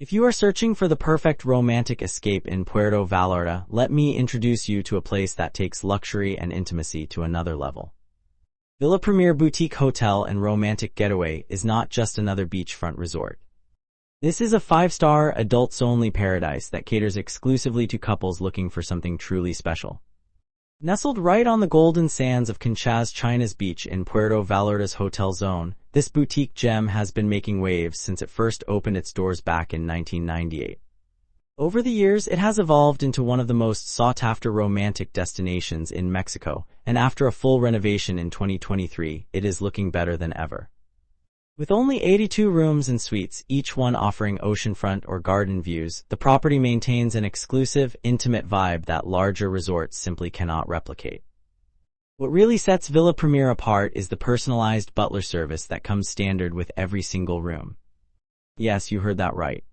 If you are searching for the perfect romantic escape in Puerto Vallarta, let me introduce you to a place that takes luxury and intimacy to another level. Villa Premier Boutique Hotel and Romantic Getaway is not just another beachfront resort. This is a 5-star, adults-only paradise that caters exclusively to couples looking for something truly special. Nestled right on the golden sands of Conchas Chinas Beach in Puerto Vallarta's hotel zone, this boutique gem has been making waves since it first opened its doors back in 1998. Over the years, it has evolved into one of the most sought-after romantic destinations in Mexico, and after a full renovation in 2023, it is looking better than ever. With only 82 rooms and suites, each one offering oceanfront or garden views, the property maintains an exclusive, intimate vibe that larger resorts simply cannot replicate. What really sets Villa Premier apart is the personalized butler service that comes standard with every single room. Yes, you heard that right.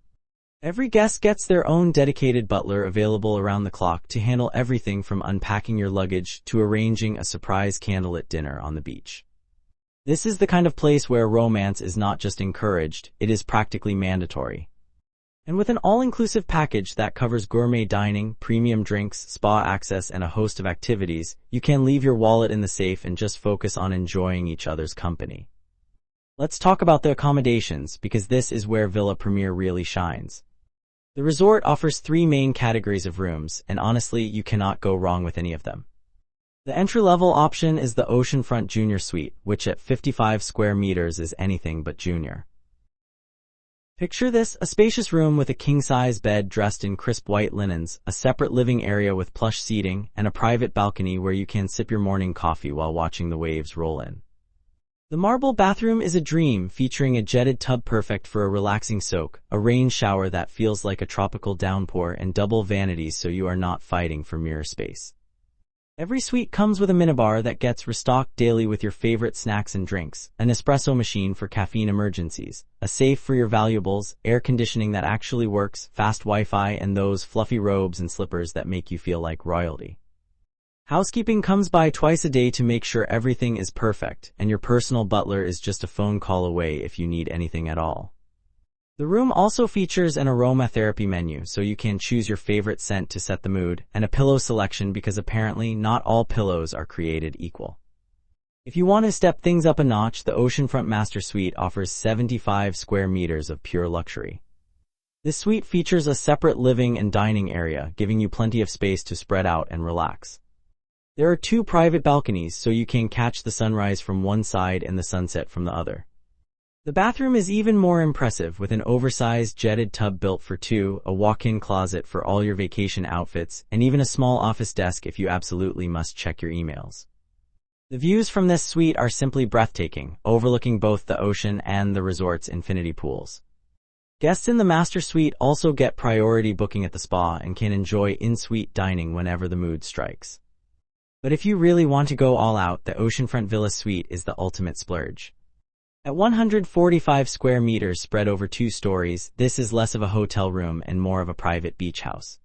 Every guest gets their own dedicated butler available around the clock to handle everything from unpacking your luggage to arranging a surprise candlelit dinner on the beach. This is the kind of place where romance is not just encouraged, it is practically mandatory. And with an all-inclusive package that covers gourmet dining, premium drinks, spa access, and a host of activities, you can leave your wallet in the safe and just focus on enjoying each other's company. Let's talk about the accommodations, because this is where Villa Premier really shines. The resort offers 3 main categories of rooms, and honestly, you cannot go wrong with any of them. The entry-level option is the Oceanfront Junior Suite, which at 55 square meters is anything but junior. Picture this, a spacious room with a king-size bed dressed in crisp white linens, a separate living area with plush seating, and a private balcony where you can sip your morning coffee while watching the waves roll in. The marble bathroom is a dream, featuring a jetted tub perfect for a relaxing soak, a rain shower that feels like a tropical downpour, and double vanities so you are not fighting for mirror space. Every suite comes with a minibar that gets restocked daily with your favorite snacks and drinks, an espresso machine for caffeine emergencies, a safe for your valuables, air conditioning that actually works, fast Wi-Fi, and those fluffy robes and slippers that make you feel like royalty. Housekeeping comes by twice a day to make sure everything is perfect, and your personal butler is just a phone call away if you need anything at all. The room also features an aromatherapy menu so you can choose your favorite scent to set the mood, and a pillow selection because apparently not all pillows are created equal. If you want to step things up a notch, the Oceanfront Master Suite offers 75 square meters of pure luxury. This suite features a separate living and dining area, giving you plenty of space to spread out and relax. There are 2 private balconies so you can catch the sunrise from one side and the sunset from the other. The bathroom is even more impressive with an oversized jetted tub built for 2, a walk-in closet for all your vacation outfits, and even a small office desk if you absolutely must check your emails. The views from this suite are simply breathtaking, overlooking both the ocean and the resort's infinity pools. Guests in the master suite also get priority booking at the spa and can enjoy in-suite dining whenever the mood strikes. But if you really want to go all out, the Oceanfront Villa Suite is the ultimate splurge. At 145 square meters spread over 2 stories, this is less of a hotel room and more of a private beach house.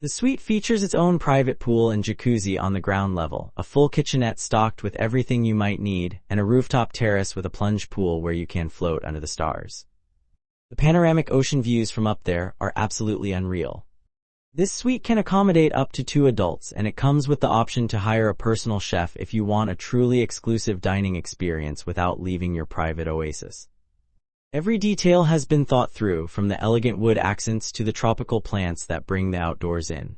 The suite features its own private pool and jacuzzi on the ground level, a full kitchenette stocked with everything you might need, and a rooftop terrace with a plunge pool where you can float under the stars. The panoramic ocean views from up there are absolutely unreal. This suite can accommodate up to 2 adults, and it comes with the option to hire a personal chef if you want a truly exclusive dining experience without leaving your private oasis. Every detail has been thought through, from the elegant wood accents to the tropical plants that bring the outdoors in.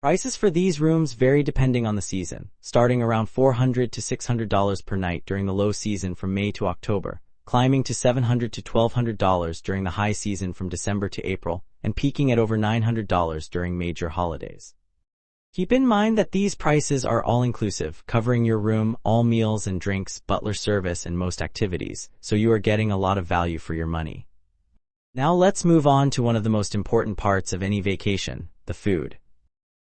Prices for these rooms vary depending on the season, starting around $400 to $600 per night during the low season from May to October, climbing to $700 to $1,200 during the high season from December to April, and peaking at over $900 during major holidays. Keep in mind that these prices are all-inclusive, covering your room, all meals and drinks, butler service, and most activities, so you are getting a lot of value for your money. Now let's move on to one of the most important parts of any vacation, the food.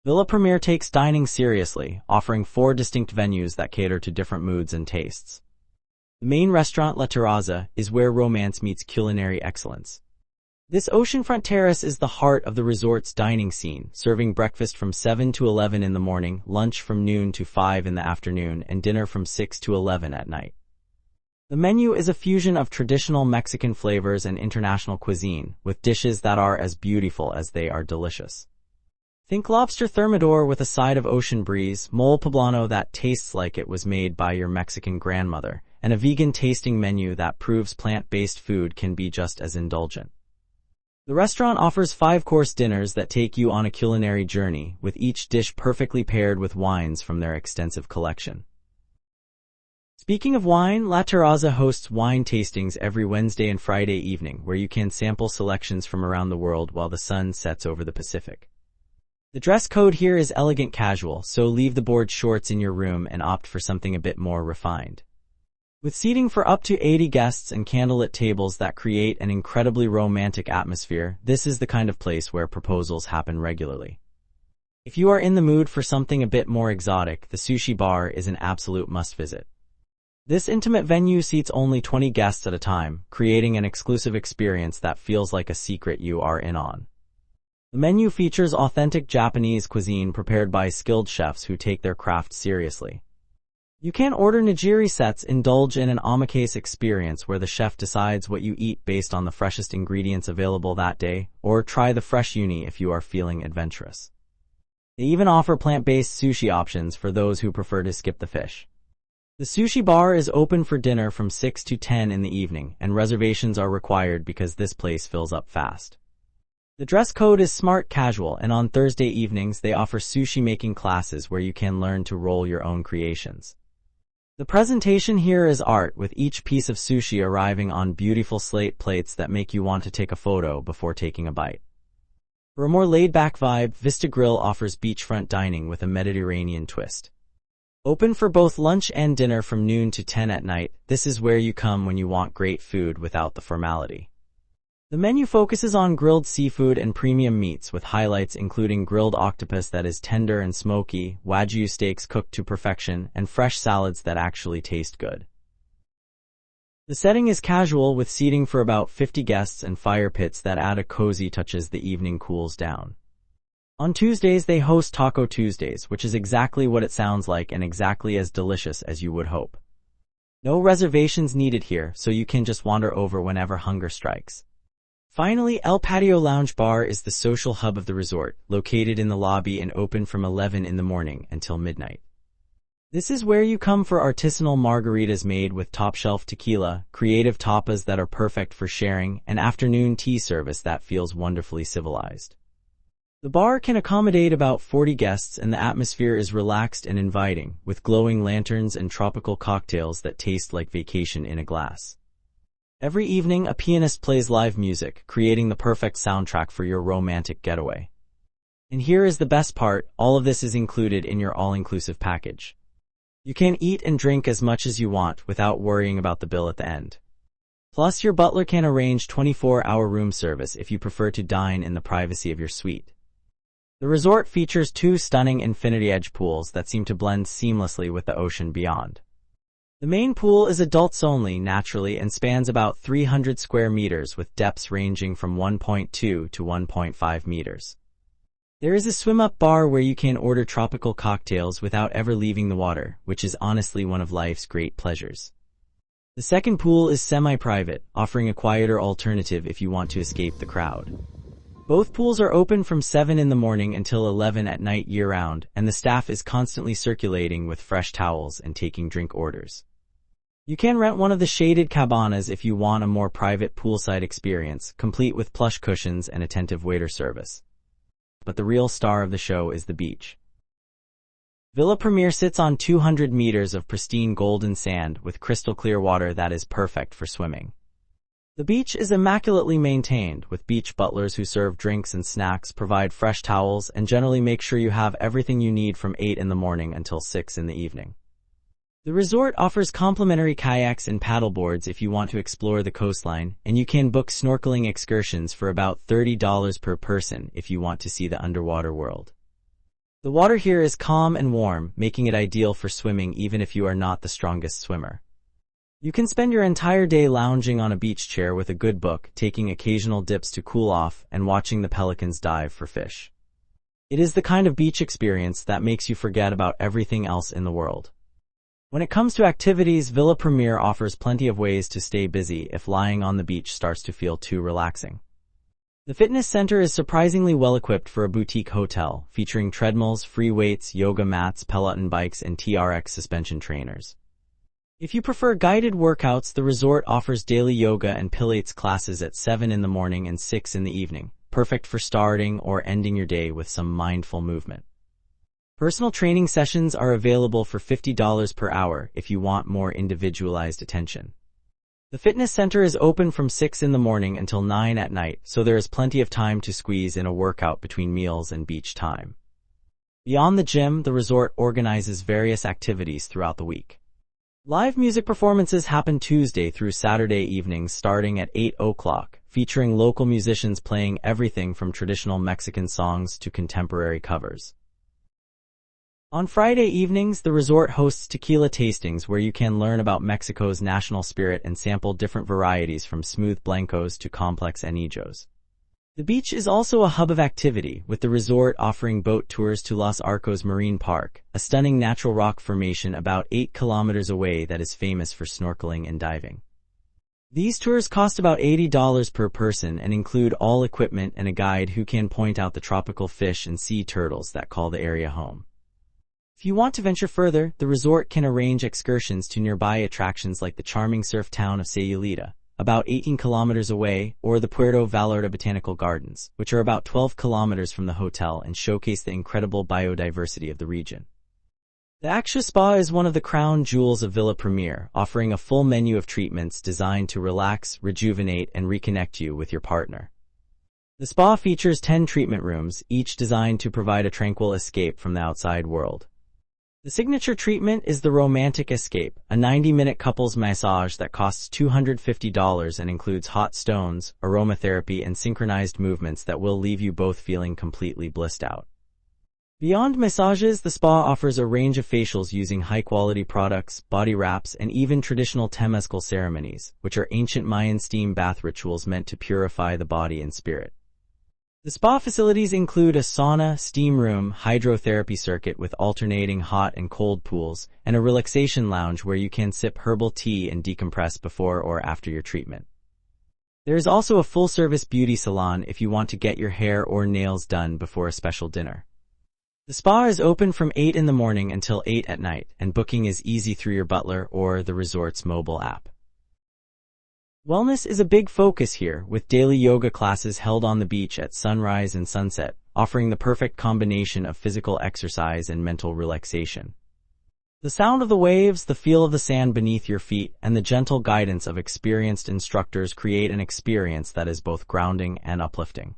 Villa Premier takes dining seriously, offering 4 distinct venues that cater to different moods and tastes. The main restaurant, La Terraza, is where romance meets culinary excellence. This oceanfront terrace is the heart of the resort's dining scene, serving breakfast from 7 to 11 in the morning, lunch from noon to 5 in the afternoon, and dinner from 6 to 11 at night. The menu is a fusion of traditional Mexican flavors and international cuisine, with dishes that are as beautiful as they are delicious. Think lobster thermidor with a side of ocean breeze, mole poblano that tastes like it was made by your Mexican grandmother, and a vegan tasting menu that proves plant-based food can be just as indulgent. The restaurant offers 5-course dinners that take you on a culinary journey, with each dish perfectly paired with wines from their extensive collection. Speaking of wine, La Terraza hosts wine tastings every Wednesday and Friday evening, where you can sample selections from around the world while the sun sets over the Pacific. The dress code here is elegant casual, so leave the board shorts in your room and opt for something a bit more refined. With seating for up to 80 guests and candlelit tables that create an incredibly romantic atmosphere, this is the kind of place where proposals happen regularly. If you are in the mood for something a bit more exotic, the Sushi Bar is an absolute must-visit. This intimate venue seats only 20 guests at a time, creating an exclusive experience that feels like a secret you are in on. The menu features authentic Japanese cuisine prepared by skilled chefs who take their craft seriously. You can order nigiri sets, indulge in an omakase experience where the chef decides what you eat based on the freshest ingredients available that day, or try the fresh uni if you are feeling adventurous. They even offer plant-based sushi options for those who prefer to skip the fish. The Sushi Bar is open for dinner from 6 to 10 in the evening, and reservations are required because this place fills up fast. The dress code is smart casual, and on Thursday evenings they offer sushi making classes where you can learn to roll your own creations. The presentation here is art, with each piece of sushi arriving on beautiful slate plates that make you want to take a photo before taking a bite. For a more laid-back vibe, Vista Grill offers beachfront dining with a Mediterranean twist. Open for both lunch and dinner from noon to 10 at night, this is where you come when you want great food without the formality. The menu focuses on grilled seafood and premium meats, with highlights including grilled octopus that is tender and smoky, wagyu steaks cooked to perfection, and fresh salads that actually taste good. The setting is casual, with seating for about 50 guests and fire pits that add a cozy touch as the evening cools down. On Tuesdays they host Taco Tuesdays, which is exactly what it sounds like and exactly as delicious as you would hope. No reservations needed here, so you can just wander over whenever hunger strikes. Finally, El Patio Lounge Bar is the social hub of the resort, located in the lobby and open from 11 in the morning until midnight. This is where you come for artisanal margaritas made with top-shelf tequila, creative tapas that are perfect for sharing, and afternoon tea service that feels wonderfully civilized. The bar can accommodate about 40 guests, and the atmosphere is relaxed and inviting, with glowing lanterns and tropical cocktails that taste like vacation in a glass. Every evening, a pianist plays live music, creating the perfect soundtrack for your romantic getaway. And here is the best part, all of this is included in your all-inclusive package. You can eat and drink as much as you want without worrying about the bill at the end. Plus, your butler can arrange 24-hour room service if you prefer to dine in the privacy of your suite. The resort features 2 stunning infinity-edge pools that seem to blend seamlessly with the ocean beyond. The main pool is adults only, naturally, and spans about 300 square meters with depths ranging from 1.2 to 1.5 meters. There is a swim-up bar where you can order tropical cocktails without ever leaving the water, which is honestly one of life's great pleasures. The second pool is semi-private, offering a quieter alternative if you want to escape the crowd. Both pools are open from 7 in the morning until 11 at night year-round, and the staff is constantly circulating with fresh towels and taking drink orders. You can rent one of the shaded cabanas if you want a more private poolside experience, complete with plush cushions and attentive waiter service. But the real star of the show is the beach. Villa Premier sits on 200 meters of pristine golden sand with crystal clear water that is perfect for swimming. The beach is immaculately maintained, with beach butlers who serve drinks and snacks, provide fresh towels, and generally make sure you have everything you need from 8 in the morning until 6 in the evening. The resort offers complimentary kayaks and paddleboards if you want to explore the coastline, and you can book snorkeling excursions for about $30 per person if you want to see the underwater world. The water here is calm and warm, making it ideal for swimming even if you are not the strongest swimmer. You can spend your entire day lounging on a beach chair with a good book, taking occasional dips to cool off, and watching the pelicans dive for fish. It is the kind of beach experience that makes you forget about everything else in the world. When it comes to activities, Villa Premier offers plenty of ways to stay busy if lying on the beach starts to feel too relaxing. The fitness center is surprisingly well equipped for a boutique hotel, featuring treadmills, free weights, yoga mats, Peloton bikes, and TRX suspension trainers. If you prefer guided workouts, the resort offers daily yoga and Pilates classes at 7 in the morning and 6 in the evening, perfect for starting or ending your day with some mindful movement. Personal training sessions are available for $50 per hour if you want more individualized attention. The fitness center is open from 6 in the morning until 9 at night, so there is plenty of time to squeeze in a workout between meals and beach time. Beyond the gym, the resort organizes various activities throughout the week. Live music performances happen Tuesday through Saturday evenings starting at 8 o'clock, featuring local musicians playing everything from traditional Mexican songs to contemporary covers. On Friday evenings, the resort hosts tequila tastings where you can learn about Mexico's national spirit and sample different varieties from smooth blancos to complex anillos. The beach is also a hub of activity, with the resort offering boat tours to Los Arcos Marine Park, a stunning natural rock formation about 8 kilometers away that is famous for snorkeling and diving. These tours cost about $80 per person and include all equipment and a guide who can point out the tropical fish and sea turtles that call the area home. If you want to venture further, the resort can arrange excursions to nearby attractions like the charming surf town of Sayulita, about 18 kilometers away, or the Puerto Vallarta Botanical Gardens, which are about 12 kilometers from the hotel and showcase the incredible biodiversity of the region. The Actua Spa is one of the crown jewels of Villa Premier, offering a full menu of treatments designed to relax, rejuvenate, and reconnect you with your partner. The spa features 10 treatment rooms, each designed to provide a tranquil escape from the outside world. The signature treatment is the Romantic Escape, a 90-minute couples massage that costs $250 and includes hot stones, aromatherapy, and synchronized movements that will leave you both feeling completely blissed out. Beyond massages, the spa offers a range of facials using high-quality products, body wraps, and even traditional temazcal ceremonies, which are ancient Mayan steam bath rituals meant to purify the body and spirit. The spa facilities include a sauna, steam room, hydrotherapy circuit with alternating hot and cold pools, and a relaxation lounge where you can sip herbal tea and decompress before or after your treatment. There is also a full-service beauty salon if you want to get your hair or nails done before a special dinner. The spa is open from 8 in the morning until 8 at night, and booking is easy through your butler or the resort's mobile app. Wellness is a big focus here, with daily yoga classes held on the beach at sunrise and sunset, offering the perfect combination of physical exercise and mental relaxation. The sound of the waves, the feel of the sand beneath your feet, and the gentle guidance of experienced instructors create an experience that is both grounding and uplifting.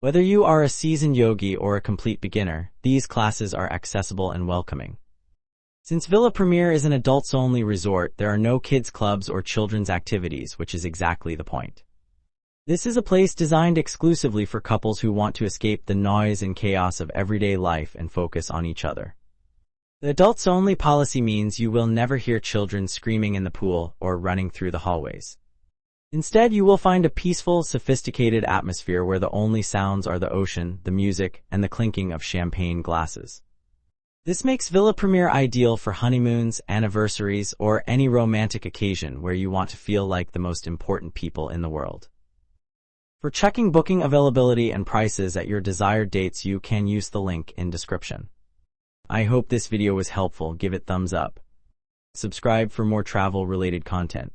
Whether you are a seasoned yogi or a complete beginner, these classes are accessible and welcoming. Since Villa Premier is an adults-only resort, there are no kids' clubs or children's activities, which is exactly the point. This is a place designed exclusively for couples who want to escape the noise and chaos of everyday life and focus on each other. The adults-only policy means you will never hear children screaming in the pool or running through the hallways. Instead, you will find a peaceful, sophisticated atmosphere where the only sounds are the ocean, the music, and the clinking of champagne glasses. This makes Villa Premier ideal for honeymoons, anniversaries, or any romantic occasion where you want to feel like the most important people in the world. For checking booking availability and prices at your desired dates, you can use the link in description. I hope this video was helpful. Give it thumbs up. Subscribe for more travel-related content.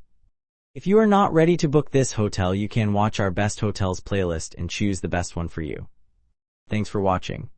If you are not ready to book this hotel, you can watch our best hotels playlist and choose the best one for you. Thanks for watching.